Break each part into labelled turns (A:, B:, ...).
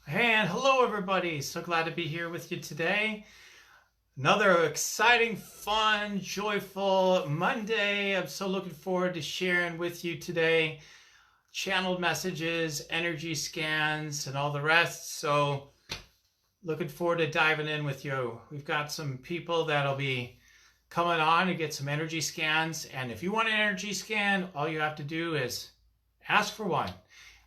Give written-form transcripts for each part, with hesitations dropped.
A: And hello, everybody. So glad to be here with you today. Another exciting, fun, joyful Monday. I'm so looking forward to sharing with you today channeled messages, energy scans, and all the rest. So, looking forward to diving in with you. We've got some people that'll be coming on to get some energy scans. And if you want an energy scan, all you have to do is ask for one.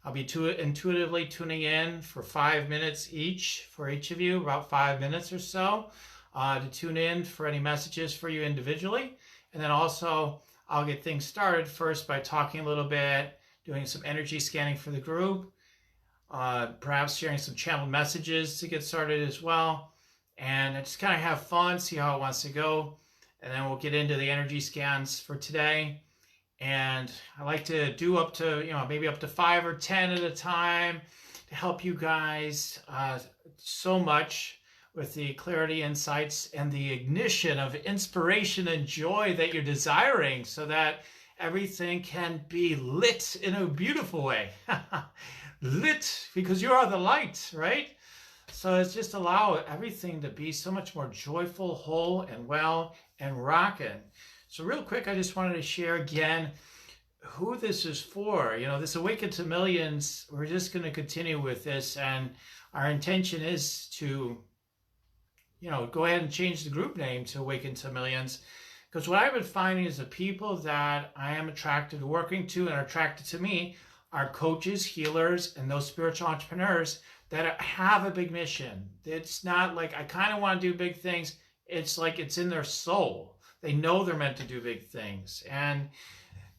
A: I'll be intuitively tuning in for 5 minutes each for each of you, about 5 minutes or so, to tune in for any messages for you individually. And then also, I'll get things started first by talking a little bit, doing some energy scanning for the group, perhaps sharing some channeled messages to get started as well. And I just kind of have fun, see how it wants to go. And then we'll get into the energy scans for today. And I like to do up to, maybe up to 5 or 10 at a time to help you guys so much with the clarity, insights, and the ignition of inspiration and joy that you're desiring so that everything can be lit in a beautiful way. Lit because you are the light, right? So it's just allow everything to be so much more joyful, whole, and well, and rocking. So real quick, I just wanted to share again who this is for. This Awaken to Millions, we're just going to continue with this. And our intention is to, go ahead and change the group name to Awaken to Millions. Because what I've been finding is the people that I am attracted to working to and are attracted to me are coaches, healers, and those spiritual entrepreneurs that have a big mission. It's not like I kind of want to do big things. It's like it's in their soul. They know they're meant to do big things. And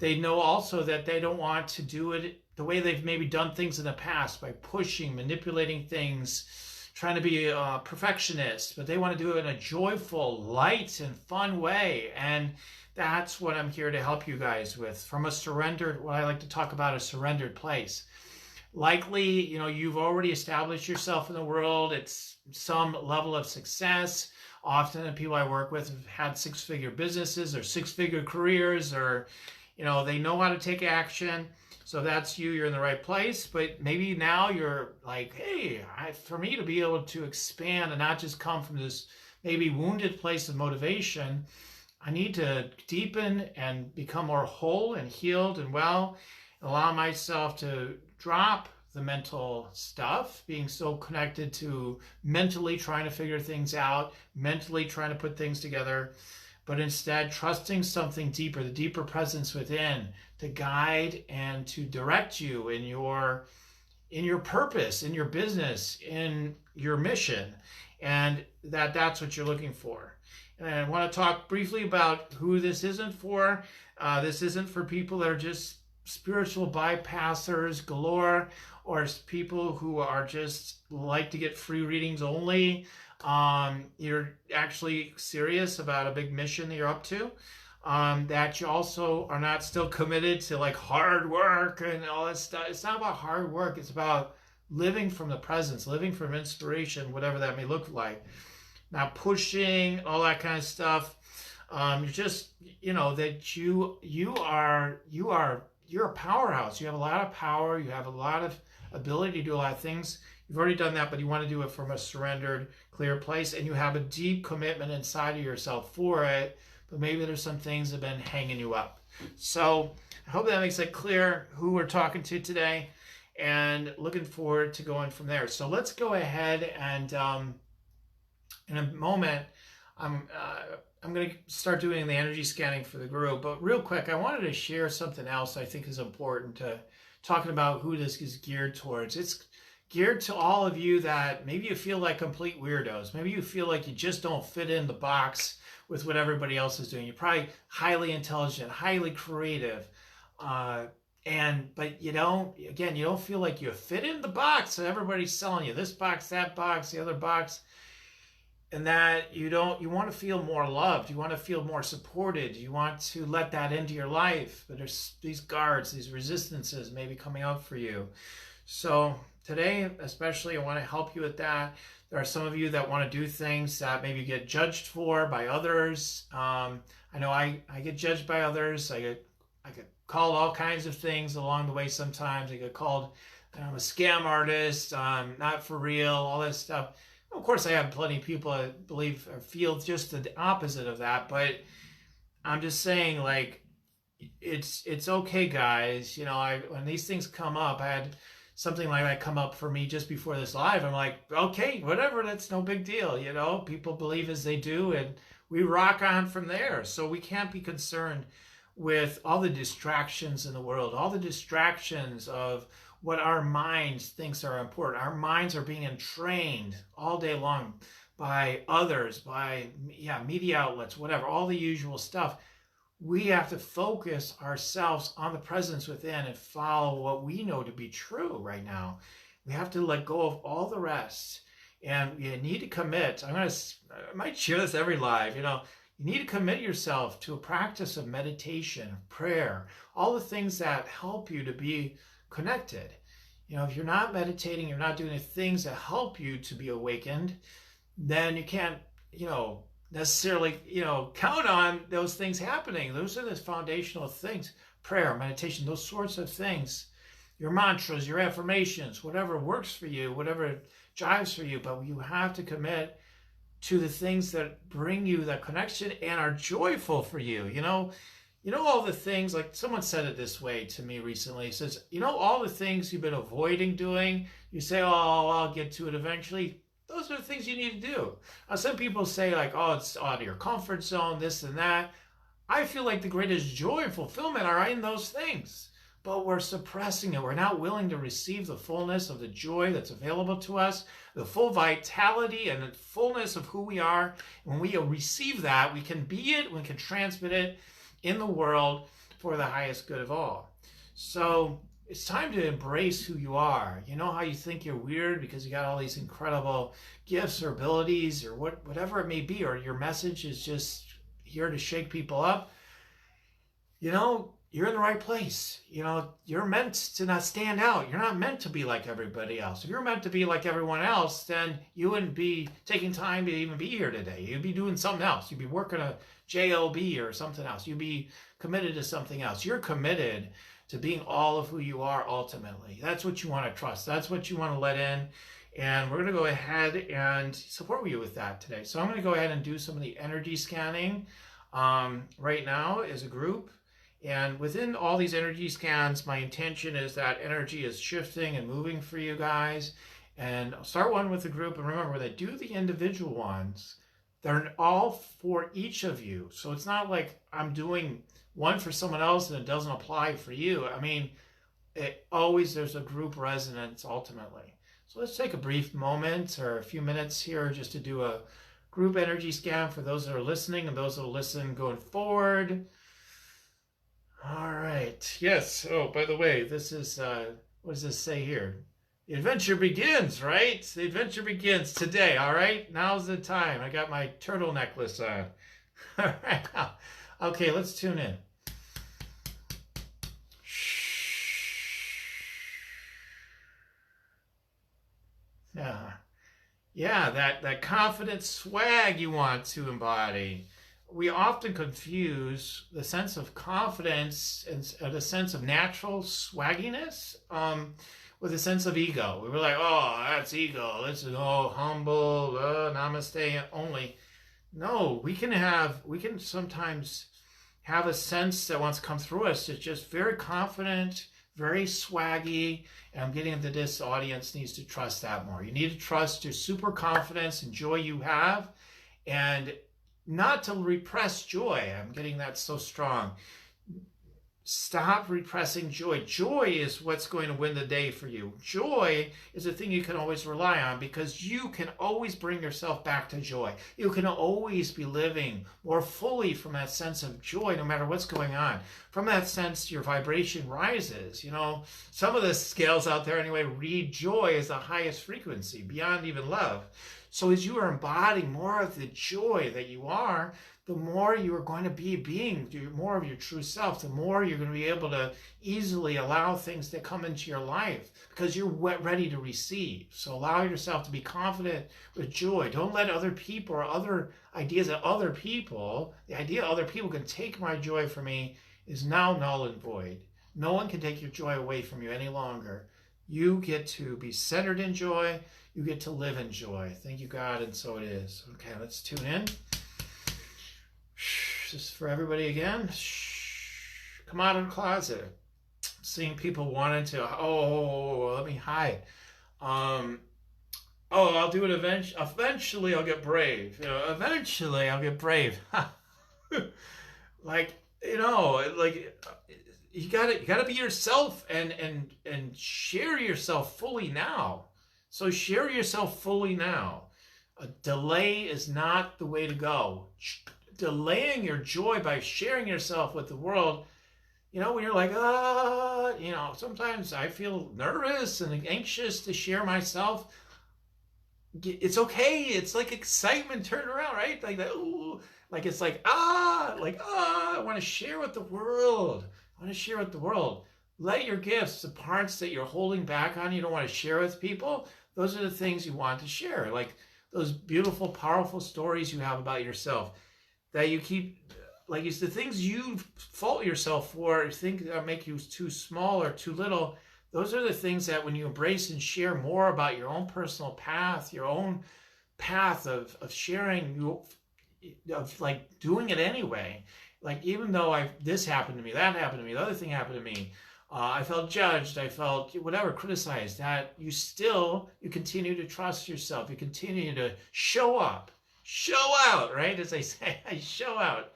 A: they know also that they don't want to do it the way they've maybe done things in the past by pushing, manipulating things, trying to be a perfectionist, but they want to do it in a joyful, light, and fun way. And that's what I'm here to help you guys with. From a surrendered, what I like to talk about, a surrendered place. Likely, you've already established yourself in the world. It's some level of success. Often the people I work with have had six-figure businesses or six-figure careers, or, they know how to take action. So that's you, you're in the right place. But maybe now you're like, hey, for me to be able to expand and not just come from this maybe wounded place of motivation, I need to deepen and become more whole and healed and well, allow myself to drop the mental stuff, being so connected to mentally trying to figure things out, mentally trying to put things together, but instead trusting something deeper, the deeper presence within, to guide and to direct you in your purpose, in your business, in your mission, and that's what you're looking for. And I want to talk briefly about who this isn't for. This isn't for people that are just spiritual bypassers galore, or people who are just like to get free readings only. You're actually serious about a big mission that you're up to. That you also are not still committed to like hard work and all that stuff. It's not about hard work. It's about living from the presence, living from inspiration, whatever that may look like. Not pushing, all that kind of stuff. You're just, that you're a powerhouse. You have a lot of power. You have a lot of ability to do a lot of things. You've already done that, but you want to do it from a surrendered, clear place, and you have a deep commitment inside of yourself for it, but maybe there's some things that have been hanging you up. So I hope that makes it clear who we're talking to today, and looking forward to going from there. So let's go ahead and in a moment, I'm going to start doing the energy scanning for the group. But real quick, I wanted to share something else I think is important to talking about who this is geared towards. It's geared to all of you that maybe you feel like complete weirdos. Maybe you feel like you just don't fit in the box with what everybody else is doing. You're probably highly intelligent, highly creative, but you don't feel like you fit in the box that everybody's selling you. This box, that box, the other box. And that you want to feel more loved, you want to feel more supported, you want to let that into your life, but there's these guards, these resistances maybe coming up for you. So today especially, I want to help you with that. There are some of you that want to do things that maybe get judged for by others. I know I get judged by others. I get called all kinds of things along the way sometimes. I get called I'm a scam artist, I'm not for real, all that stuff. Of course, I have plenty of people that believe or feel just the opposite of that, but I'm just saying, like, it's okay, guys. I when these things come up, I had something like that come up for me just before this live. I'm like, okay, whatever, that's no big deal. People believe as they do, and we rock on from there. So we can't be concerned with all the distractions in the world, all the distractions of what our minds thinks are important. Our minds are being entrained all day long by others, by media outlets, whatever, all the usual stuff. We have to focus ourselves on the presence within and follow what we know to be true right now. We have to let go of all the rest, and you need to commit. I might share this every live. You need to commit yourself to a practice of meditation, prayer, all the things that help you to be connected. If you're not meditating, you're not doing the things that help you to be awakened, then you can't, necessarily, count on those things happening. Those are the foundational things: prayer, meditation, those sorts of things. Your mantras, your affirmations, whatever works for you, whatever jives for you. But you have to commit to the things that bring you that connection and are joyful for you. All the things, like someone said it this way to me recently. He says, all the things you've been avoiding doing, you say, oh, I'll get to it eventually. Those are the things you need to do. Now, some people say, like, oh, it's out of your comfort zone, this and that. I feel like the greatest joy and fulfillment are in those things. But we're suppressing it. We're not willing to receive the fullness of the joy that's available to us, the full vitality and the fullness of who we are. When we receive that, we can be it, we can transmit it in the world for the highest good of all. So it's time to embrace who you are. You know how you think you're weird because you got all these incredible gifts or abilities or whatever it may be, or your message is just here to shake people up? You're in the right place. You're meant to not stand out. You're not meant to be like everybody else. If you're meant to be like everyone else, then you wouldn't be taking time to even be here today. You'd be doing something else. You'd be working a job or something else. You'd be committed to something else. You're committed to being all of who you are ultimately. That's what you want to trust. That's what you want to let in. And we're going to go ahead and support you with that today. So I'm going to go ahead and do some of the energy scanning right now as a group. And within all these energy scans, my intention is that energy is shifting and moving for you guys. And I'll start one with the group. And remember, when I do the individual ones, they're all for each of you. So it's not like I'm doing one for someone else and it doesn't apply for you. I mean, there's a group resonance ultimately. So let's take a brief moment or a few minutes here just to do a group energy scan for those that are listening and those that will listen going forward. All right. Yes. Oh, by the way, this is, what does this say here? The adventure begins, right? The adventure begins today, all right? Now's the time. I got my turtle necklace on. All right. Okay, let's tune in. Yeah, that confident swag you want to embody. We often confuse the sense of confidence and a sense of natural swagginess with a sense of ego. We were like, oh, that's ego. This is humble, namaste only. No, we can sometimes have a sense that wants to come through us that's just very confident, very swaggy. And I'm getting into this audience needs to trust that more. You need to trust your super confidence and joy you have, and not to repress joy. I'm getting that so strong. Stop repressing joy. Joy is what's going to win the day for you. Joy is a thing you can always rely on because you can always bring yourself back to joy. You can always be living more fully from that sense of joy no matter what's going on. From that sense, your vibration rises. Some of the scales out there anyway read joy as the highest frequency, beyond even love. So as you are embodying more of the joy that you are, the more you are going to be being more of your true self, the more you're going to be able to easily allow things to come into your life because you're ready to receive. So allow yourself to be confident with joy. Don't let other people or other ideas of other people, the idea other people can take my joy from me is now null and void. No one can take your joy away from you any longer. You get to be centered in joy. You get to live in joy. Thank you, God, and so it is. Okay, let's tune in. Just for everybody again. Come out of the closet. Seeing people wanting to, let me hide. I'll do it eventually. Eventually, I'll get brave. Eventually, I'll get brave. Like, like you gotta be yourself and share yourself fully now. So share yourself fully now. A delay is not the way to go. Delaying your joy by sharing yourself with the world, when you're like, sometimes I feel nervous and anxious to share myself. It's okay. It's like excitement turned around, right? Like that, ooh, like it's like, I want to share with the world. I want to share with the world. Let your gifts, the parts that you're holding back on, you don't want to share with people, those are the things you want to share. Like those beautiful, powerful stories you have about yourself that you keep, like it's the things you fault yourself for, or think that make you too small or too little. Those are the things that when you embrace and share more about your own personal path, your own path of sharing, of like doing it anyway. Like even though this happened to me, that happened to me, the other thing happened to me, I felt judged, I felt whatever, criticized, that you continue to trust yourself. You continue to show up, show out, right? As I say, I show out.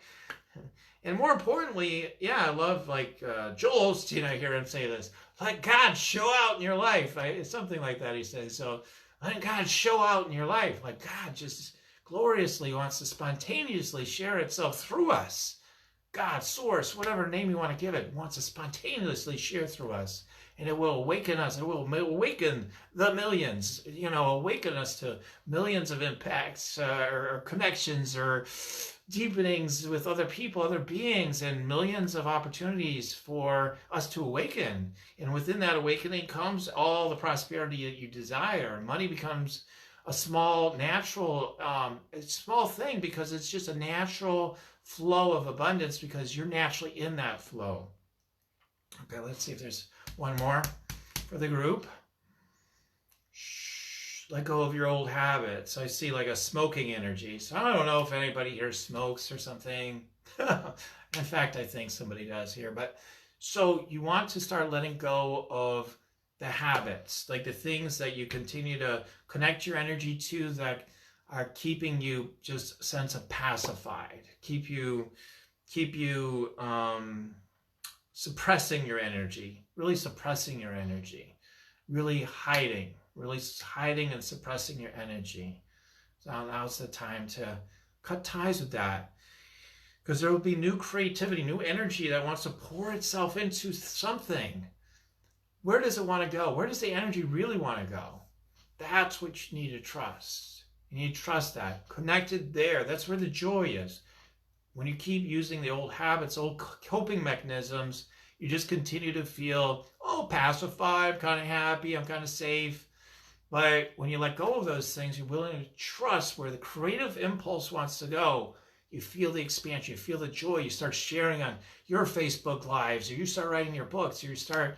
A: And more importantly, I love Joel Osteen, I hear him say this, let God show out in your life. It's something like that he says. So let God show out in your life. Like God just gloriously wants to spontaneously share itself through us. God, source, whatever name you want to give it, wants to spontaneously share through us. And it will awaken us. It will awaken the millions, awaken us to millions of impacts or connections or deepenings with other people, other beings, and millions of opportunities for us to awaken. And within that awakening comes all the prosperity that you desire. Money becomes a small, natural, small thing because it's just a natural flow of abundance because you're naturally in that flow. Okay, let's see if there's one more for the group. Let go of your old habits. I see like a smoking energy. So I don't know if anybody here smokes or something. In fact, I think somebody does here. But so you want to start letting go of the habits, like the things that you continue to connect your energy to that are keeping you just a sense of pacified, keep you suppressing your energy, really suppressing your energy, really hiding and suppressing your energy. So now's the time to cut ties with that, because there will be new creativity, new energy that wants to pour itself into something. Where does it want to go? Where does the energy really want to go? That's what you need to trust. You need to trust that. Connected there. That's where the joy is. When you keep using the old habits, old coping mechanisms, you just continue to feel, pacified, I'm kind of happy, I'm kind of safe. But when you let go of those things, you're willing to trust where the creative impulse wants to go. You feel the expansion, you feel the joy, you start sharing on your Facebook lives, or you start writing your books, or you start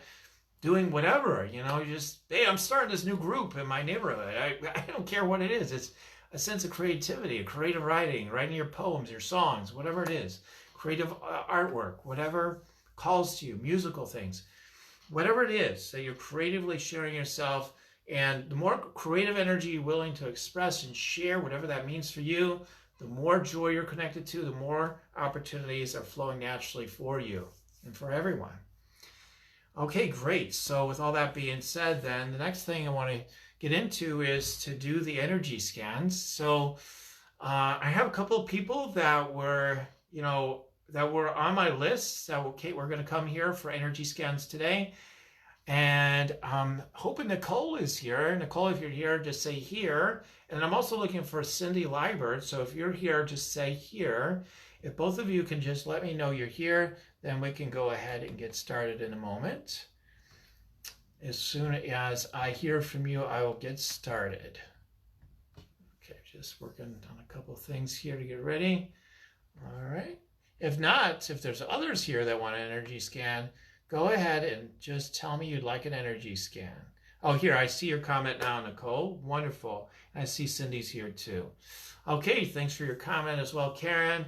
A: doing whatever, you just, hey, I'm starting this new group in my neighborhood. I don't care what it is. It's a sense of creativity, a creative writing your poems, your songs, whatever it is, creative artwork, whatever calls to you, musical things, whatever it is that you're creatively sharing yourself. And the more creative energy you're willing to express and share, whatever that means for you, the more joy you're connected to, the more opportunities are flowing naturally for you and for everyone. Okay, great. So with all that being said, then the next thing I want to get into is to do the energy scans. So I have a couple of people that were, that were on my list that we're going to come here for energy scans today. And I'm hoping Nicole is here. Nicole, if you're here, just say here. And I'm also looking for Cindy Liebert. So if you're here, just say here. If both of you can just let me know you're here, then we can go ahead and get started in a moment. As soon as I hear from you, I will get started. Okay, just working on a couple things here to get ready. All right. If not, if there's others here that want an energy scan, go ahead and just tell me you'd like an energy scan. Oh, here, I see your comment now, Nicole. Wonderful. I see Cindy's here too. Okay, thanks for your comment as well, Karen.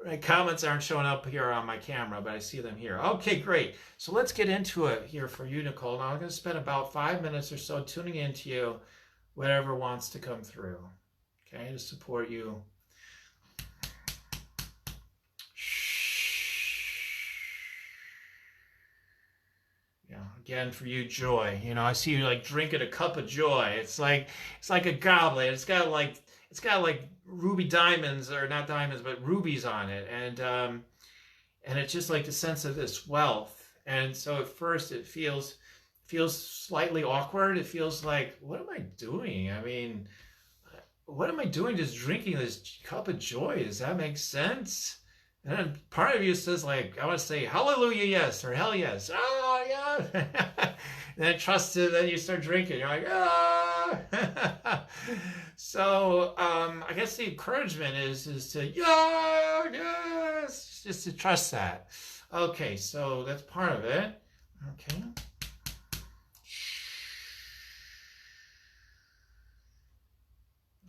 A: My comments aren't showing up here on my camera, but I see them here. Okay, great. So let's get into it here for you, Nicole. Now I'm going to spend about 5 minutes or so tuning into you, whatever wants to come through, okay, to support you. Yeah, again for you, joy. You know, I see you like drinking a cup of joy. It's like a goblet. It's got like ruby diamonds, or not diamonds, but rubies on it, and it's just like the sense of this wealth. And so at first it feels slightly awkward. It feels like, what am I doing? I mean, what am I doing just drinking this cup of joy? Does that make sense? And then part of you says, like, I want to say hallelujah, yes, or hell yes. Oh, yeah. And then trust it, then you start drinking. You're like, ah. So I guess the encouragement is to, yeah, yes, just to trust that. Okay, so that's part of it. Okay.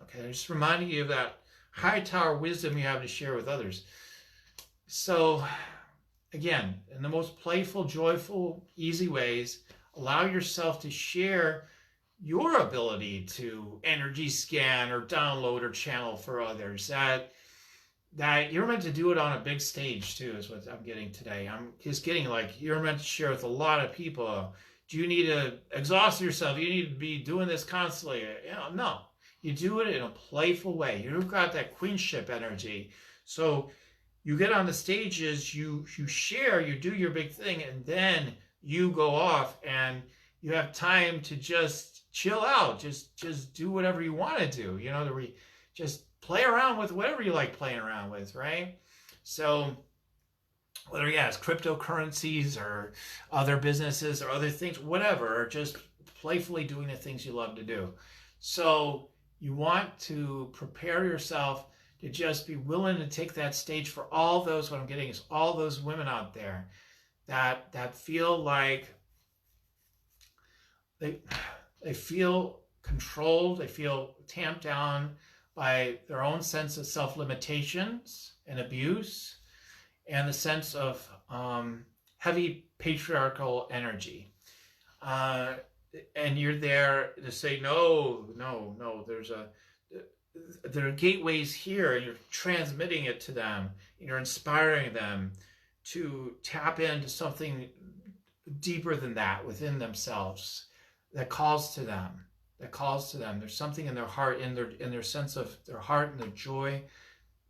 A: Okay, just reminding you of that high tower wisdom you have to share with others. So, again, in the most playful, joyful, easy ways, allow yourself to share your ability to energy scan or download or channel for others. That you're meant to do it on a big stage too, is what I'm getting today. I'm just getting like, you're meant to share with a lot of people. Do you need to exhaust yourself? You need to be doing this constantly. You know, no. You do it in a playful way. You've got that queenship energy. So you get on the stages, you share, you do your big thing, and then you go off and you have time to just chill out, just do whatever you want to do, you know, just play around with whatever you like playing around with, right? So whether, yeah, it's cryptocurrencies or other businesses or other things, whatever, or just playfully doing the things you love to do. So you want to prepare yourself to just be willing to take that stage for all those, what I'm getting is all those women out there that feel like they feel controlled, they feel tamped down by their own sense of self-limitations and abuse, and the sense of heavy patriarchal energy. And you're there to say, no, there are gateways here, and you're transmitting it to them, and you're inspiring them to tap into something deeper than that within themselves that calls to them. There's something in their heart, in their sense of their heart and their joy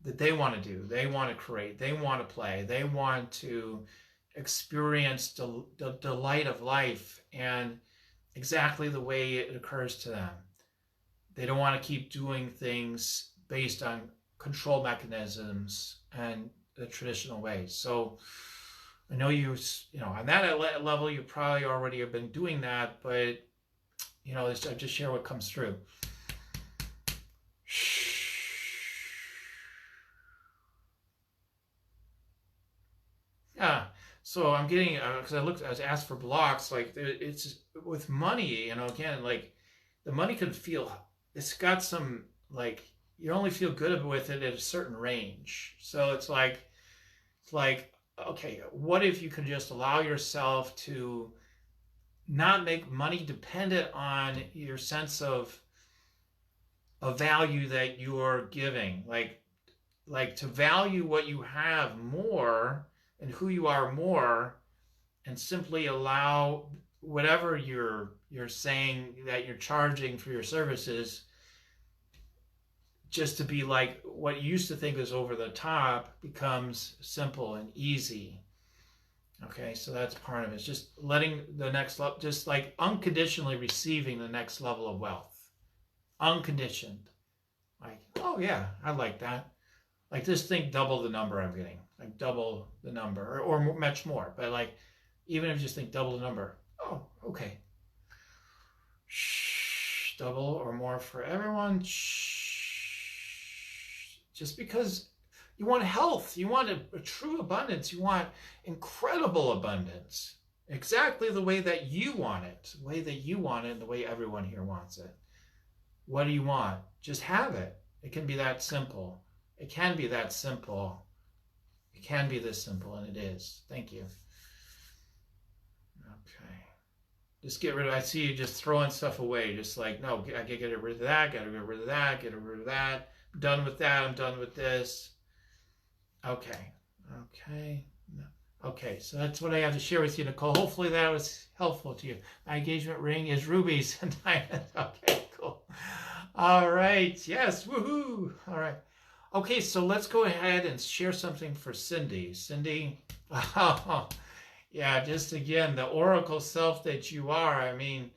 A: that they want to do. They want to create. They want to play. They want to experience the delight of life and exactly the way it occurs to them. They don't want to keep doing things based on control mechanisms and the traditional ways. So I know you know, on that level, you probably already have been doing that, but you know, I just share what comes through. Yeah. So I'm getting, because I was asked for blocks, like it's with money, you know, again, like the money can feel, it's got some, like, you only feel good with it at a certain range. So it's like, okay, what if you could just allow yourself to not make money dependent on your sense of a value that you're giving, like to value what you have more and who you are more, and simply allow whatever you're saying that you're charging for your services just to be like what you used to think was over the top becomes simple and easy. Okay, so that's part of it. It's just letting the next level, just like unconditionally receiving the next level of wealth. Unconditioned. Like, oh yeah, I like that. Like, just think double the number I'm getting. Like, double the number, or much more. But like, even if you just think double the number. Oh, okay. Shh, double or more for everyone. Shh. Just because you want health, you want a true abundance, you want incredible abundance. exactly the way that you want it, the way that you want it, and the way everyone here wants it. What do you want? Just have it. It can be that simple. It can be that simple. It can be this simple, and it is. Thank you. Okay. Just get rid of, I see you just throwing stuff away. Just like, no, I gotta get rid of that, gotta get rid of that, get rid of that. I'm done with that, I'm done with this. Okay. Okay. Okay, so that's what I have to share with you, Nicole. Hopefully that was helpful to you. My engagement ring is rubies and diamonds. Okay, cool. All right. Yes. Woohoo. All right. Okay, so let's go ahead and share something for Cindy. Cindy, oh, yeah, just again, the oracle self that you are. I mean,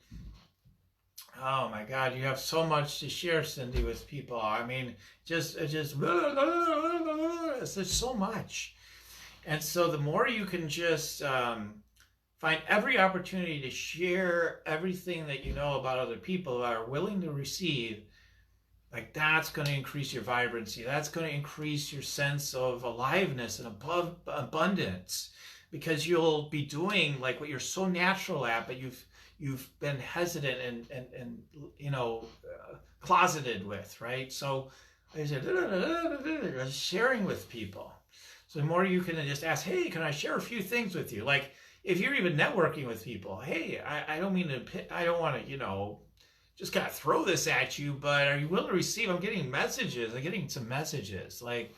A: oh my God, you have so much to share, Cindy, with people. I mean, just it's just so much. And so the more you can just find every opportunity to share everything that you know about other people that are willing to receive, like that's going to increase your vibrancy. That's going to increase your sense of aliveness and abundance, because you'll be doing like what you're so natural at, but you've been hesitant and closeted with, right? So I said sharing with people. So the more you can just ask, hey, can I share a few things with you? Like if you're even networking with people, hey, I don't mean to, I don't want to, just kind of throw this at you, but are you willing to receive? I'm getting messages. I'm getting some messages, like,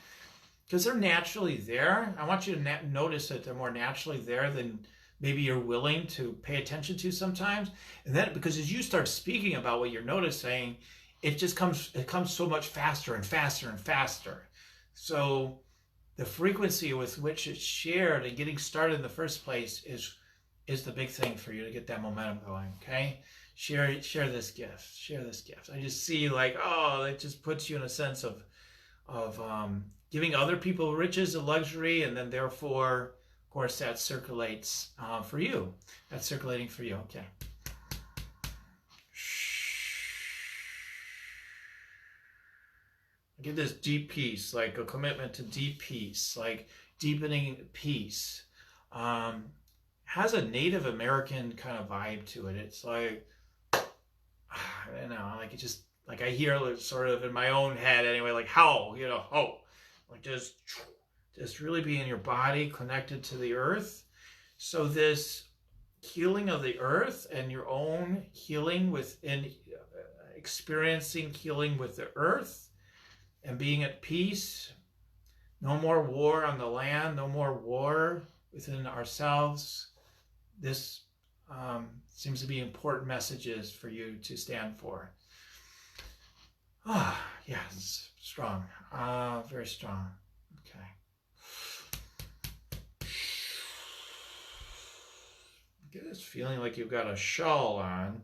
A: because they're naturally there. I want you to notice that they're more naturally there than maybe you're willing to pay attention to sometimes. And then, because as you start speaking about what you're noticing, it comes so much faster and faster and faster. So the frequency with which it's shared and getting started in the first place is the big thing for you to get that momentum going. Okay. Share this gift. Share this gift. I just see like, oh, it just puts you in a sense of giving other people riches and luxury, and then therefore, of course, that circulates for you. That's circulating for you. Okay. Get this deep peace, like a commitment to deep peace, like deepening peace. Has a Native American kind of vibe to it. It's like, I don't know, like it just, like I hear it sort of in my own head anyway, like how, like just really be in your body, connected to the earth. So this healing of the earth and your own healing within, experiencing healing with the earth and being at peace. No more war on the land, no more war within ourselves. This seems to be important messages for you to stand for. Ah, yeah, it's strong. Very strong. Okay. Get this feeling like you've got a shawl on,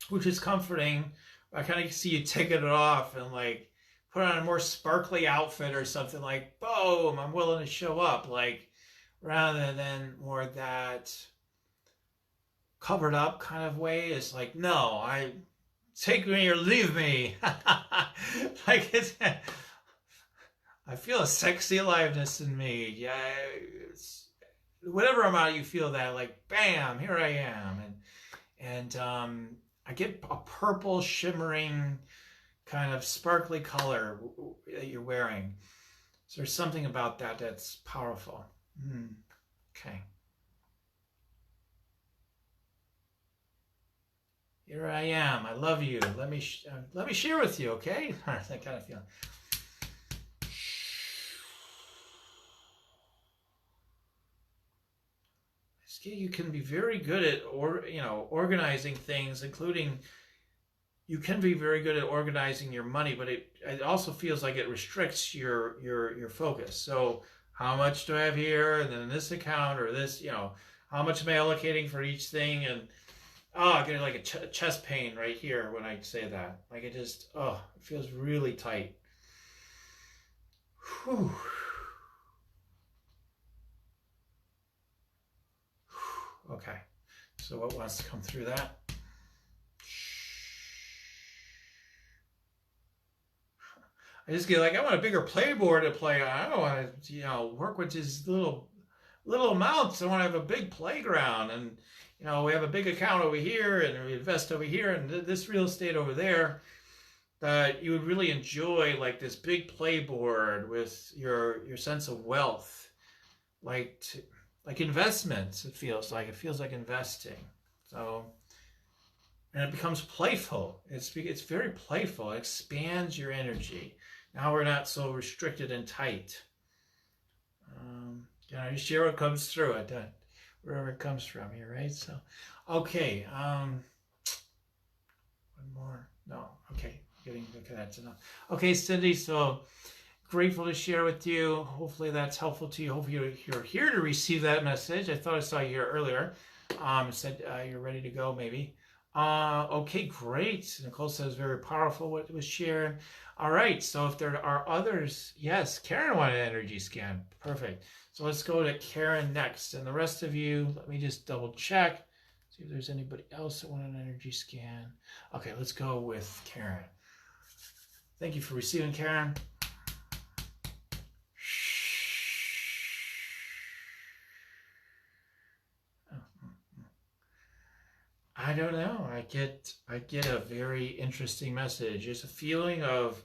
A: which is comforting. I kind of see you taking it off and like put on a more sparkly outfit or something, like, boom, I'm willing to show up, like, rather than more that covered up kind of way. It's like, no, take me or leave me. Like I feel a sexy aliveness in me. Yeah, whatever amount you feel that, like, bam, here I am, and I get a purple shimmering kind of sparkly color that you're wearing. So there's something about that that's powerful. Okay. Here I am. I love you. Let me share with you, okay? That kind of feeling. You can be very good at organizing things, including you can be very good at organizing your money, but it also feels like it restricts your focus. So how much do I have here, and then this account, or this, how much am I allocating for each thing? And I get like a chest pain right here when I say that. Like it just, it feels really tight. Whew. Okay, so what wants to come through that? I just get like, I want a bigger playboard to play on. I don't want to, work with just little little amounts. I want to have a big playground, and we have a big account over here, and we invest over here, and this real estate over there. That you would really enjoy, like this big playboard with your sense of wealth, like like investments. It feels like investing. So, and it becomes playful. It's very playful. It expands your energy. Now we're not so restricted and tight. You share what comes through it, wherever it comes from here, right? So, okay. One more. No. Okay. Getting that's enough. Okay, Cindy. So grateful to share with you. Hopefully that's helpful to you. Hopefully you're here to receive that message. I thought I saw you here earlier. Said you're ready to go, maybe. Okay, great. Nicole says very powerful what was shared. All right, so if there are others, yes, Karen wanted an energy scan. Perfect. So let's go to Karen next. And the rest of you, let me just double check. See if there's anybody else that wanted an energy scan. Okay, let's go with Karen. Thank you for receiving, Karen. I don't know. I get a very interesting message. It's a feeling of,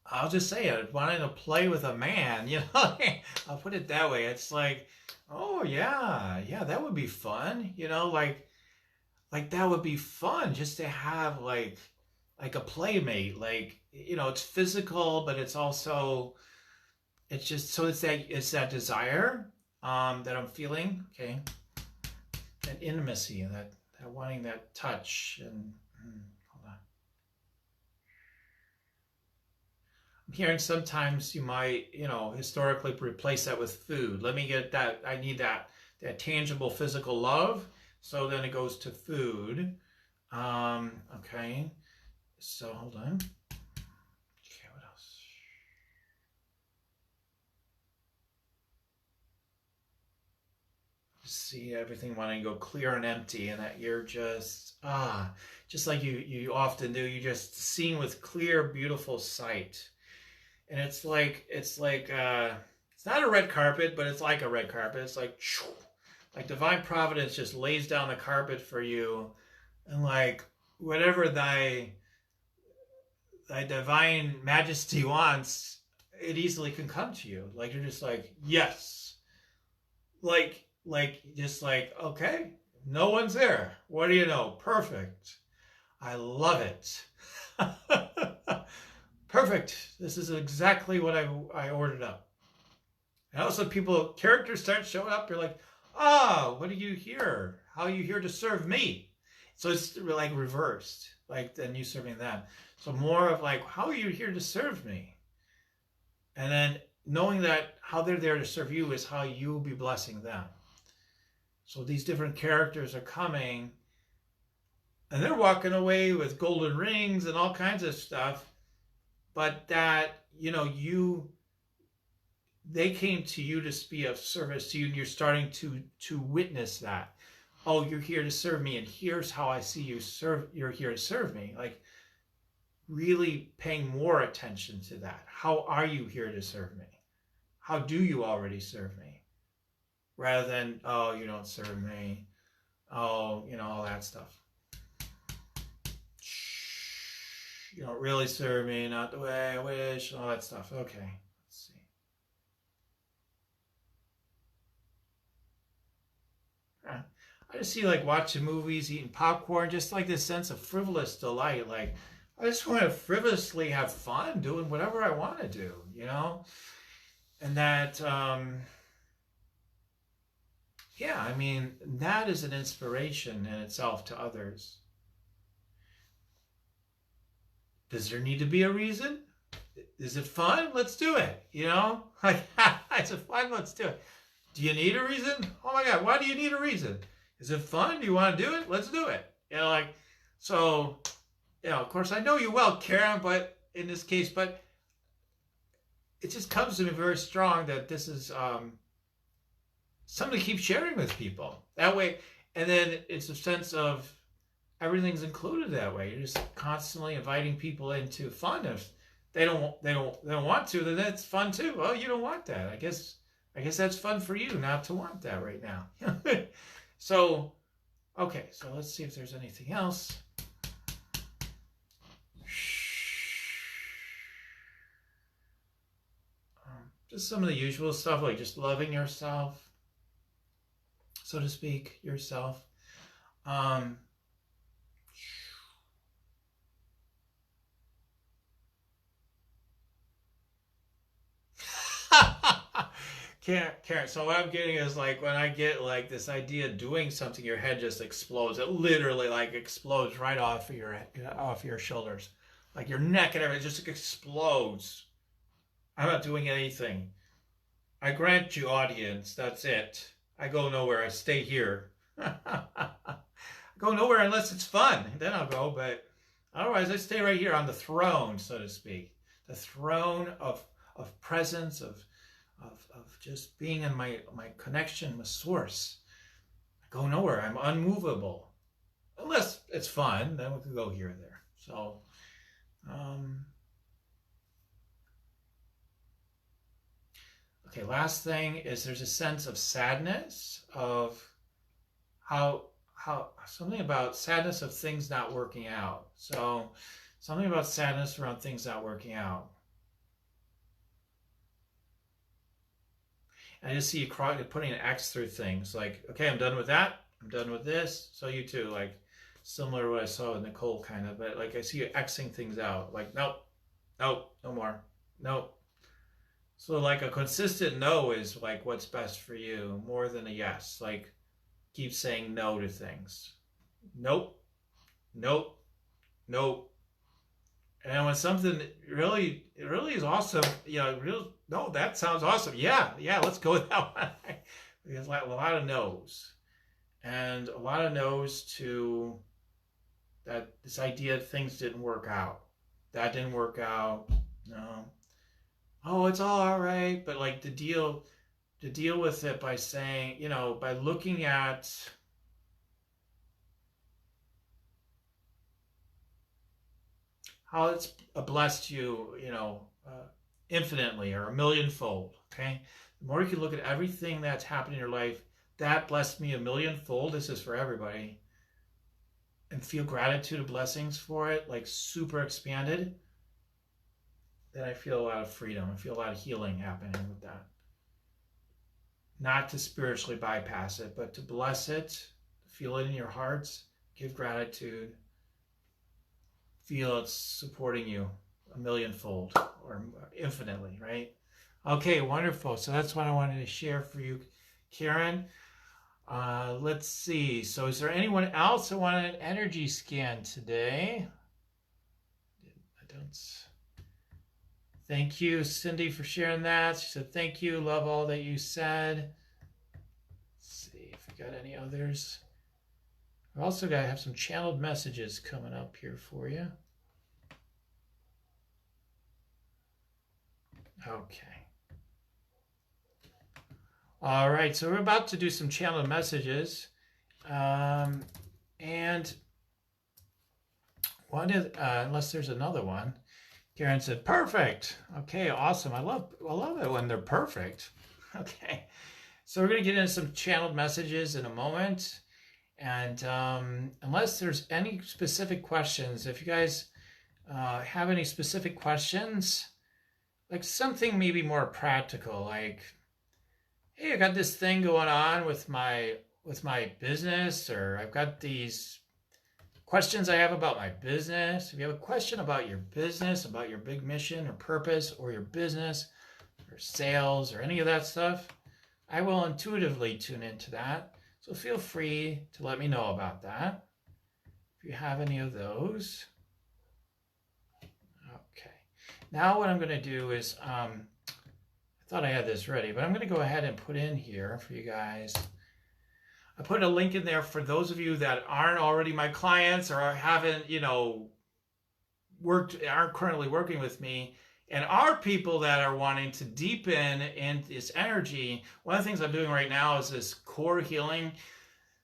A: I'll just say it, wanting to play with a man, I'll put it that way. It's like, oh yeah, that would be fun, like that would be fun just to have like a playmate, like, it's physical, but it's also, it's just, so it's that desire that I'm feeling, okay, that intimacy, and that wanting that touch, and hold on. I'm hearing sometimes you might, historically replace that with food. Let me get that, I need that tangible physical love, so then it goes to food. Okay. So hold on. Okay, what else? See everything wanting to go clear and empty, and that you're just like you often do. You just seeing with clear, beautiful sight, and it's not a red carpet, but it's like a red carpet. It's like divine providence just lays down the carpet for you, and like whatever thy divine majesty wants, it easily can come to you. Like you're just like, yes. Like just like, okay, no one's there. What do you know? Perfect. I love it. Perfect. This is exactly what I ordered up. And also characters start showing up. You're like, what are you here? How are you here to serve me? So it's like reversed, like then you serving them. So more of like, how are you here to serve me? And then knowing that how they're there to serve you is how you'll be blessing them. So these different characters are coming, and they're walking away with golden rings and all kinds of stuff. But that, they came to you to be of service to you, and you're starting to witness that. Oh, you're here to serve me, and here's how I see you serve. You're here to serve me. Like really paying more attention to that. How are you here to serve me? How do you already serve me? Rather than, oh, you don't serve me. Oh, all that stuff. You don't really serve me, not the way I wish, all that stuff. Okay, let's see. I just see like watching movies, eating popcorn, just like this sense of frivolous delight. Like, I just want to frivolously have fun doing whatever I want to do, And that, that is an inspiration in itself to others. Does there need to be a reason? Is it fun? Let's do it. Like, it's fun. Let's do it. Do you need a reason? Oh my God, why do you need a reason? Is it fun? Do you want to do it? Let's do it. So, of course, I know you well, Karen, but in this case, but it just comes to me very strong that this is something to keep sharing with people that way. And then it's a sense of everything's included that way. You're just constantly inviting people into fun. If they don't want to, then that's fun too. Well, you don't want that. I guess I guess that's fun for you not to want that right now. So, okay, so let's see if there's anything else. Just some of the usual stuff, like just loving yourself, so to speak, yourself. Karen, so what I'm getting is like when I get like this idea of doing something, your head just explodes. It literally like explodes right off your shoulders, like your neck and everything just explodes. I'm not doing anything. I grant you audience. That's it. I go nowhere. I stay here. I go nowhere unless it's fun. Then I'll go, but otherwise I stay right here on the throne, so to speak. The throne of presence, of just being in my connection with source. I go nowhere. I'm unmovable. Unless it's fun, then we could go here or there. So okay, last thing is there's a sense of sadness, of how something about sadness of things not working out. So something about sadness around things not working out. I just see you putting an X through things. Like, okay, I'm done with that. I'm done with this. So you too, like similar to what I saw with Nicole, kind of. But like I see you Xing things out. Like, nope, nope, no more, nope. So like a consistent no is like what's best for you more than a yes. Like keep saying no to things. Nope, nope, nope. And when something really is awesome, no, that sounds awesome. Yeah, let's go with that one. There's like a lot of no's. And a lot of no's to that this idea that things didn't work out. That didn't work out. No. Oh, it's all right. But like to deal with it by saying, by looking at how it's blessed you, infinitely or a millionfold. Okay, the more you can look at everything that's happened in your life, that blessed me a millionfold. This is for everybody, and feel gratitude and blessings for it, like super expanded. Then I feel a lot of freedom. I feel a lot of healing happening with that. Not to spiritually bypass it, but to bless it, feel it in your hearts, give gratitude. Feel it's supporting you a millionfold or infinitely, right? Okay, wonderful. So that's what I wanted to share for you, Karen. Let's see. So is there anyone else that wanted an energy scan today? I don't. Thank you, Cindy, for sharing that. She said, thank you. Love all that you said. Let's see if we got any others. We're also going to have some channeled messages coming up here for you. Okay. All right, so we're about to do some channeled messages. And one is, unless there's another one. Karen said, perfect. Okay, awesome. I love it when they're perfect. Okay. So we're going to get into some channeled messages in a moment. And unless there's any specific questions, if you guys have any specific questions, like something maybe more practical, like, hey, I got this thing going on with my business, or I've got these questions I have about my business. If you have a question about your business, about your big mission or purpose, or your business, or sales, or any of that stuff, I will intuitively tune into that. So feel free to let me know about that if you have any of those. Okay. Now what I'm going to do is, I thought I had this ready, but I'm going to go ahead and put in here for you guys. I put a link in there for those of you that aren't already my clients or haven't, aren't currently working with me, and are people that are wanting to deepen in this energy. One of the things I'm doing right now is this core healing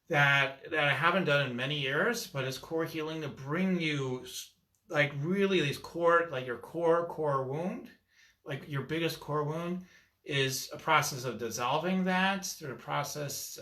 A: that I haven't done in many years, but it's core healing to bring you like really these core, like your core wound, like your biggest core wound is a process of dissolving that through a process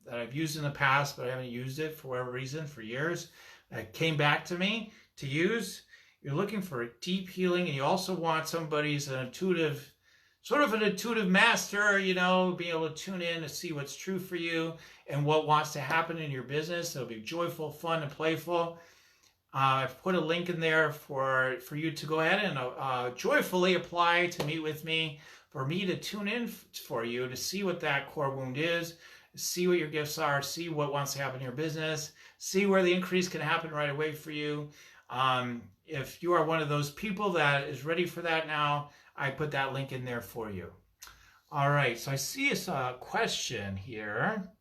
A: that I've used in the past, but I haven't used it for whatever reason for years. That came back to me to use. You're looking for a deep healing, and you also want somebody's an intuitive, sort of an intuitive master, being able to tune in to see what's true for you and what wants to happen in your business. It'll be joyful, fun, and playful. I've put a link in there for you to go ahead and joyfully apply to meet with me, for me to tune in for you to see what that core wound is, see what your gifts are, see what wants to happen in your business, see where the increase can happen right away for you. If you are one of those people that is ready for that now, I put that link in there for you. All right, so I see a question here.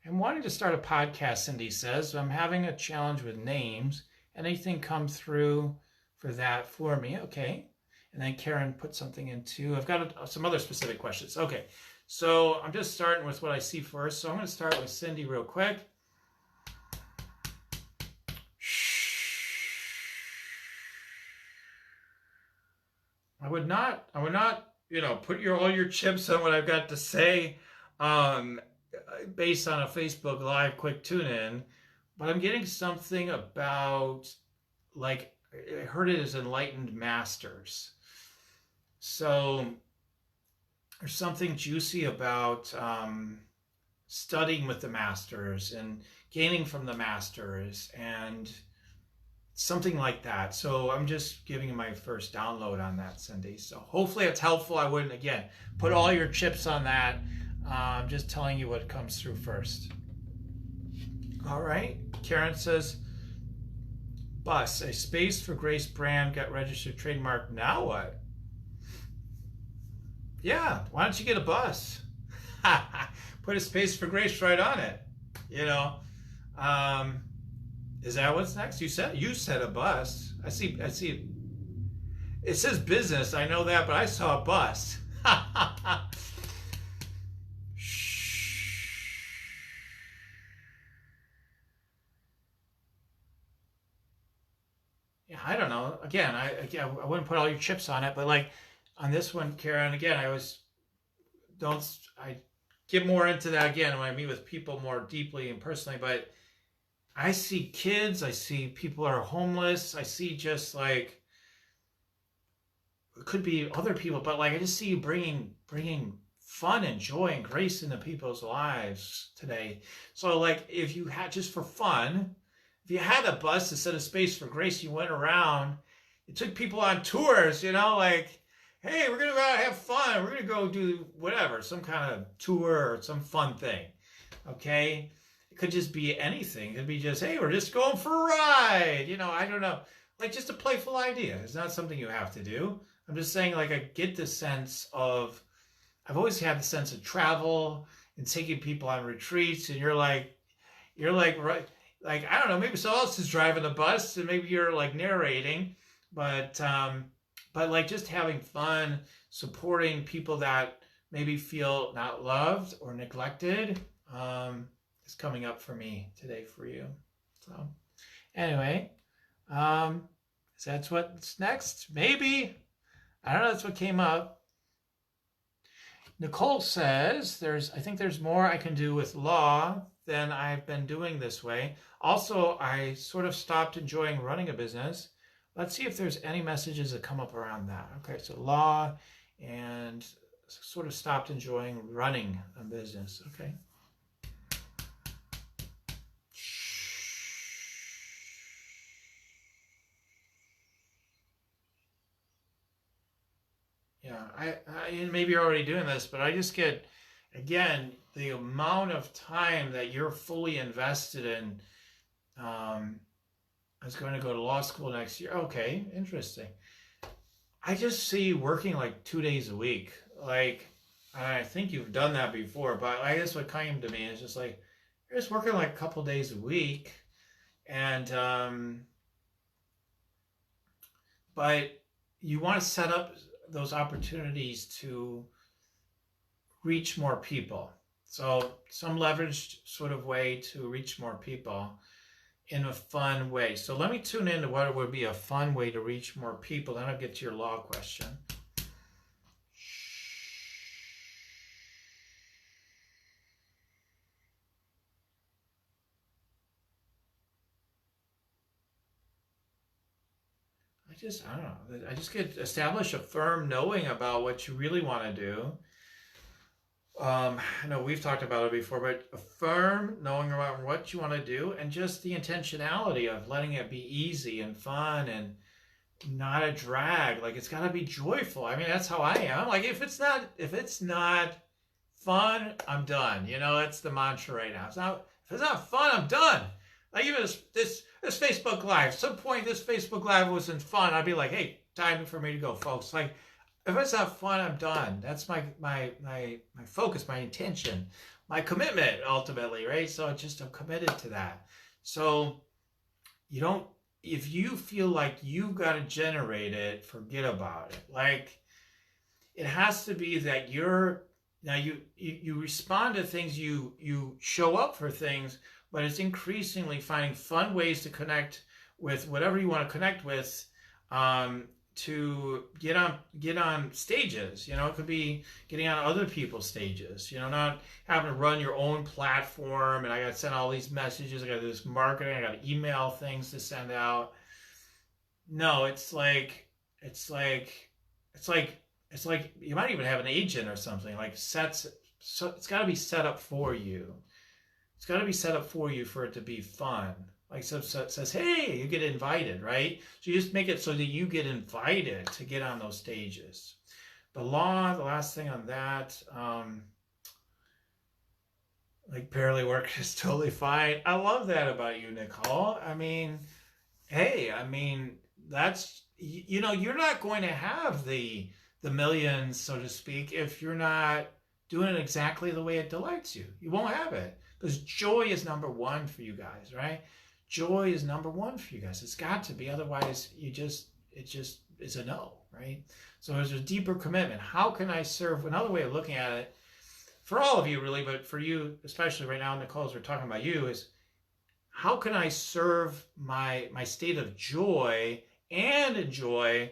A: I'm wanting to start a podcast, Cindy says. I'm having a challenge with names. Anything come through for that for me? Okay. And then Karen put something in too. I've got some other specific questions. Okay. So I'm just starting with what I see first. So I'm going to start with Cindy real quick. I would not, put all your chips on what I've got to say based on a Facebook Live quick tune-in, but I'm getting something about, like, I heard it as enlightened masters. So there's something juicy about studying with the masters and gaining from the masters and something like that. So I'm just giving you my first download on that, Cindy. So hopefully it's helpful. I wouldn't, again, put all your chips on that. I'm just telling you what comes through first. All right. Karen says, bus, a Space for Grace brand got registered trademark. Now what? Yeah, why don't you get a bus? Put a Space for Grace right on it. Is that what's next? You said a bus. I see. It says business. I know that, but I saw a bus. Yeah, I don't know. Again, I wouldn't put all your chips on it, but like on this one, Karen, again, I get more into that again when I meet with people more deeply and personally, but I see kids, I see people are homeless, I see just like, it could be other people, but like I just see you bringing fun and joy and grace into people's lives today. So like if you had, just for fun, if you had a bus instead of Space for Grace, you went around, you took people on tours, like, hey, we're going to go out and have fun. We're going to go do whatever, some kind of tour or some fun thing. Okay? It could just be anything. It could be just, hey, we're just going for a ride. I don't know. Like just a playful idea. It's not something you have to do. I'm just saying, like, I get the sense of, I've always had the sense of travel and taking people on retreats, and you're like, right, like, I don't know, maybe someone else is driving the bus and maybe you're like narrating, but like just having fun, supporting people that maybe feel not loved or neglected is coming up for me today for you. So anyway, that's what's next. Maybe. I don't know, that's what came up. Nicole says, I think there's more I can do with law than I've been doing this way. Also, I sort of stopped enjoying running a business. Let's see if there's any messages that come up around that. Okay, so law and sort of stopped enjoying running a business. Okay. Yeah, I maybe you're already doing this, but I just get, again, the amount of time that you're fully invested in. I was going to go to law school next year. Okay, interesting. I just see you working like 2 days a week. Like, I think you've done that before, but I guess what came to me is just like, you're just working like a couple days a week. And, but you want to set up those opportunities to reach more people. So some leveraged sort of way to reach more people in a fun way. So let me tune into what would be a fun way to reach more people. Then I'll get to your law question. I don't know. I just get establish a firm knowing about what you really want to do. I know we've talked about it before, but a firm knowing about what you want to do and just the intentionality of letting it be easy and fun and not a drag. Like it's got to be joyful. I mean, that's how I am. Like if it's not fun, I'm done. You know, that's the mantra right now. If it's not fun, I'm done. Like even this Facebook Live. Some point this Facebook Live wasn't fun. I'd be like, hey, time for me to go, folks. Like if it's not fun, I'm done. That's my focus, my intention, my commitment ultimately, right? So I'm committed to that. So you don't, if you feel like you've got to generate it, forget about it. Like it has to be that you respond to things, you show up for things, but it's increasingly finding fun ways to connect with whatever you want to connect with, to get on stages. You know, it could be getting on other people's stages. You know, not having to run your own platform and I got to send all these messages. I got to do this marketing. I got to email things to send out. No, it's like you might even have an agent or something like sets. So it's got to be set up for you. It's got to be set up for you for it to be fun. Like so it says, hey, you get invited, right? So you just make it so that you get invited to get on those stages. The last thing on that, like barely work is totally fine. I love that about you, Nicole. I mean, hey, that's, you know, you're not going to have the millions, so to speak, if you're not doing it exactly the way it delights you. You won't have it because joy is number one for you guys, right? Joy is number one for you guys. It's got to be. Otherwise, it just is a no, right? So there's a deeper commitment. How can I serve? Another way of looking at it, for all of you really, but for you, especially right now, Nicole, as we're talking about you, is how can I serve my state of joy and enjoy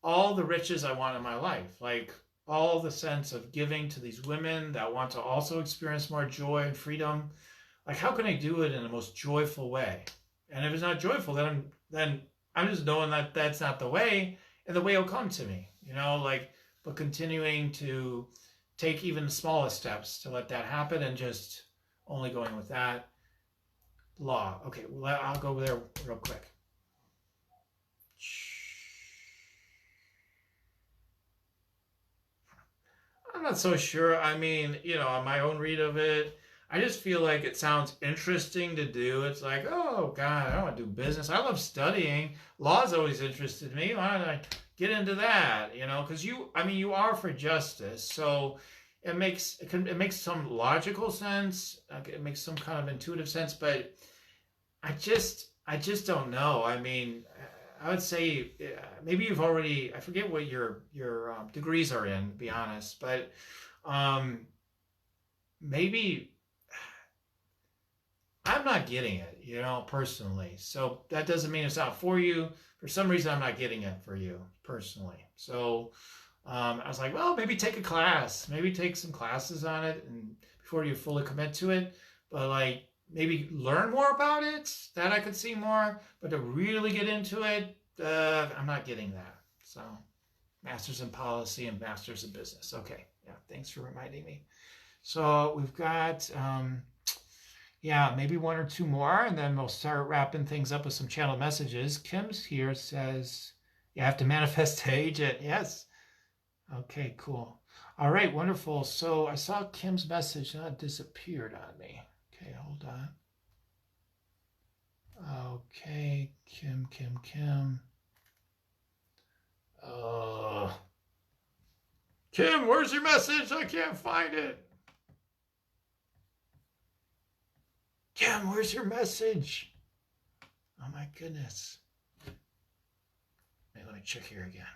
A: all the riches I want in my life? Like all the sense of giving to these women that want to also experience more joy and freedom. Like, how can I do it in the most joyful way? And if it's not joyful, then I'm just knowing that that's not the way, and the way will come to me, you know, like, but continuing to take even the smallest steps to let that happen and just only going with that. Law. Okay, well, I'll go there real quick. I'm not so sure. I mean, you know, on my own read of it, I just feel like it sounds interesting to do. It's like, oh God, I don't want to do business. I love studying. Law's always interested me. Why don't I get into that? You know, because you are for justice, so it makes some logical sense. It makes some kind of intuitive sense, but I just don't know. I mean, I would say maybe you've already. I forget what your degrees are in, to be honest, but maybe. I'm not getting it, you know, personally. So that doesn't mean it's not for you. For some reason, I'm not getting it for you personally. So I was like, well, maybe take a class, maybe take some classes on it, and before you fully commit to it. But like maybe learn more about it. That I could see more. But to really get into it, I'm not getting that. So master's in policy and master's in business. Okay, yeah. Thanks for reminding me. So we've got. Yeah, maybe one or two more, and then we'll start wrapping things up with some channel messages. Kim's here says, you have to manifest the agent. Yes. Okay, cool. All right, wonderful. So I saw Kim's message, and it disappeared on me. Okay, hold on. Okay, Kim. Kim, where's your message? I can't find it. Kim, where's your message? Oh my goodness. Let me check here again.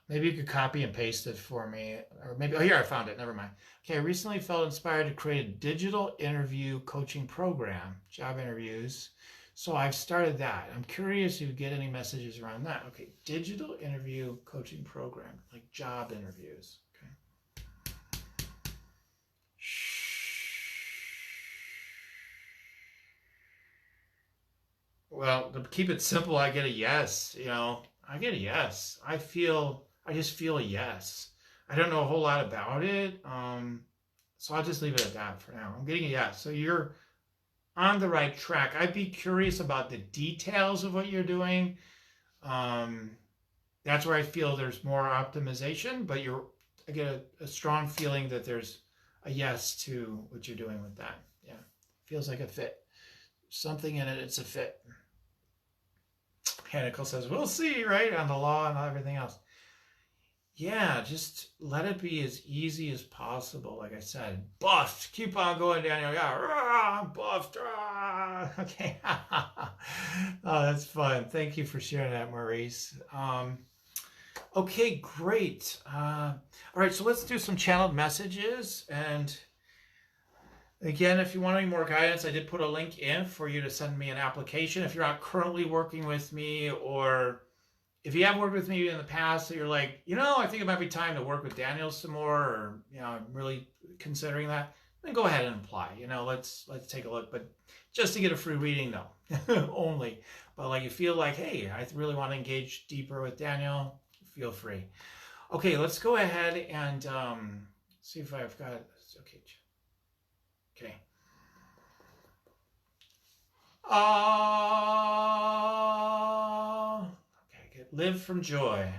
A: Maybe you could copy and paste it for me. Or maybe, oh, here, I found it. Never mind. Okay, I recently felt inspired to create a digital interview coaching program, job interviews. So I've started that. I'm curious if you get any messages around that. Okay, digital interview coaching program, like job interviews. Well, to keep it simple, I get a yes. I get a yes. I just feel a yes. I don't know a whole lot about it. So I'll just leave it at that for now. I'm getting a yes. So you're on the right track. I'd be curious about the details of what you're doing. Um, that's where I feel there's more optimization, but I get a strong feeling that there's a yes to what you're doing with that. Yeah, feels like a fit. Something in it, it's a fit. Hanikel says, we'll see, right? On the law and everything else. Yeah, just let it be as easy as possible. Like I said, buffed. Keep on going, Daniel. Yeah, rah, buffed. Rah. Okay. Oh, that's fun. Thank you for sharing that, Maurice. Okay, great. All right, so let's do some channeled messages. And again, if you want any more guidance, I did put a link in for you to send me an application. If you're not currently working with me, or if you have worked with me in the past, so you're like, I think it might be time to work with Daniel some more, or I'm really considering that, then go ahead and apply. Let's take a look. But just to get a free reading, no, only. But like you feel like, hey, I really want to engage deeper with Daniel, feel free. Okay, let's go ahead and see if I've got. Okay. Okay. Okay, good. Live from joy.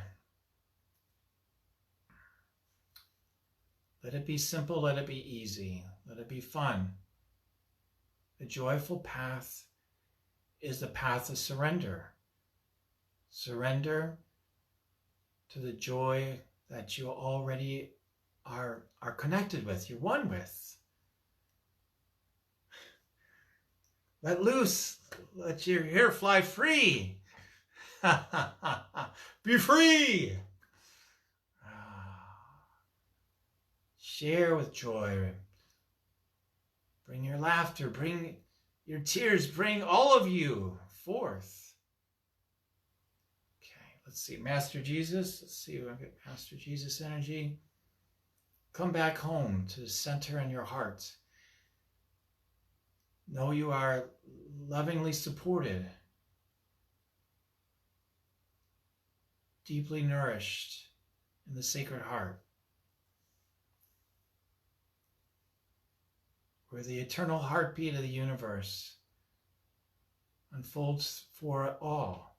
A: Let it be simple, let it be easy, let it be fun. The joyful path is the path of surrender. Surrender to the joy that you already are connected with, you're one with. Let loose, let your hair fly free. Be free. Share with joy. Bring your laughter, bring your tears, bring all of you forth. Okay, let's see. Master Jesus. Let's see if I get Master Jesus energy. Come back home to the center in your heart. Know you are lovingly supported, deeply nourished in the Sacred Heart, where the eternal heartbeat of the universe unfolds for all,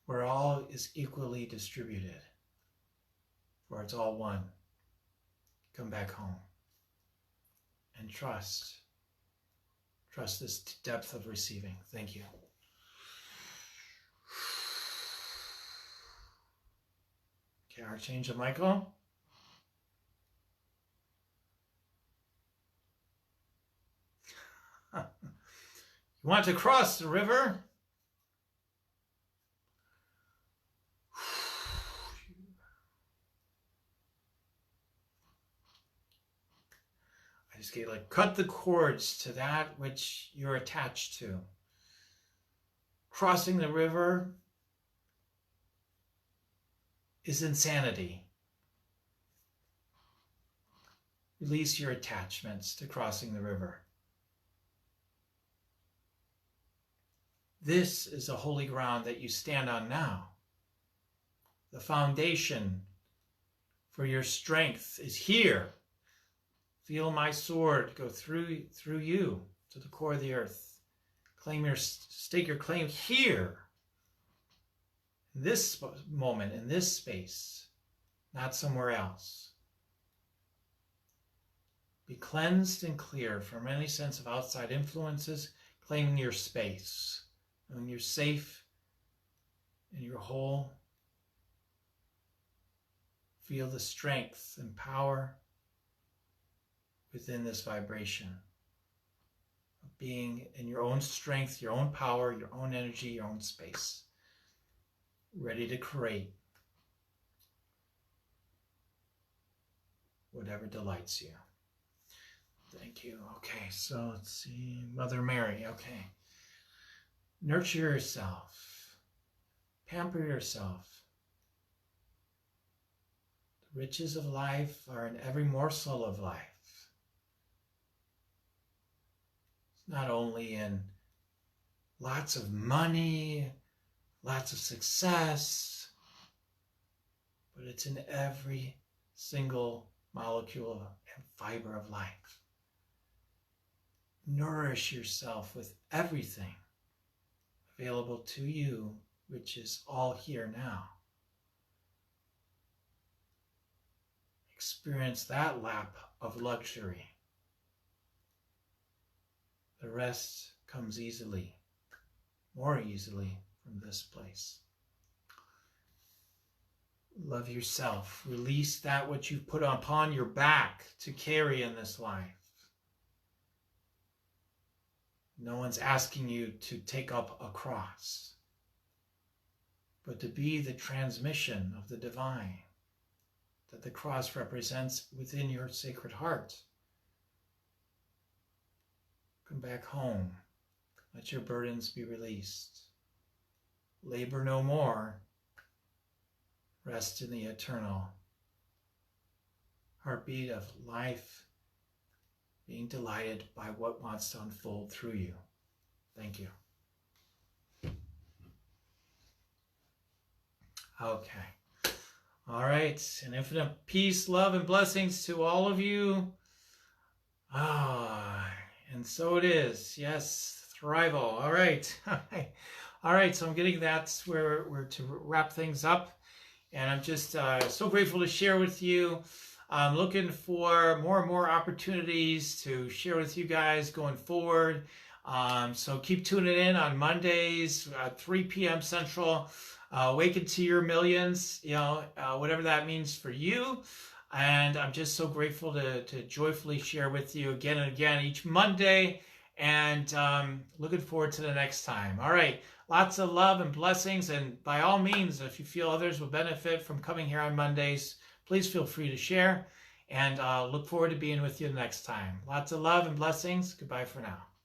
A: where all is equally distributed, where it's all one. Come back home and trust this depth of receiving. Thank you. Okay, Archangel Michael. You want to cross the river? I just get cut the cords to that which you're attached to. Crossing the river is insanity. Release your attachments to crossing the river. This is the holy ground that you stand on now. The foundation for your strength is here. Feel my sword go through you to the core of the earth. Stake your claim here. In this moment, in this space, not somewhere else. Be cleansed and clear from any sense of outside influences, claiming your space. Knowing you're safe and you're whole. Feel the strength and power within this vibration of being in your own strength, your own power, your own energy, your own space. Ready to create whatever delights you. Thank you. Okay, so let's see. Mother Mary, okay. Nurture yourself. Pamper yourself. The riches of life are in every morsel of life. It's not only in lots of money, lots of success, but it's in every single molecule and fiber of life. Nourish yourself with everything available to you, which is all here now. Experience that lap of luxury. The rest comes easily, more easily from this place. Love yourself. Release that which you've put upon your back to carry in this life. No one's asking you to take up a cross, but to be the transmission of the divine that the cross represents within your sacred heart. Come back home. Let your burdens be released. Labor no more. Rest in the eternal heartbeat of life, being delighted by what wants to unfold through you. Thank you. Okay. All right. And infinite peace, love, and blessings to all of you. And so it is. Yes, thrival. All right. All right. So I'm getting that where we're to wrap things up. And I'm just so grateful to share with you. I'm looking for more and more opportunities to share with you guys going forward. So keep tuning in on Mondays at 3 p.m. Central. Awaken to your millions, whatever that means for you. And I'm just so grateful to joyfully share with you again and again each Monday. And looking forward to the next time. All right. Lots of love and blessings. And by all means, if you feel others will benefit from coming here on Mondays, please feel free to share. And look forward to being with you next time. Lots of love and blessings. Goodbye for now.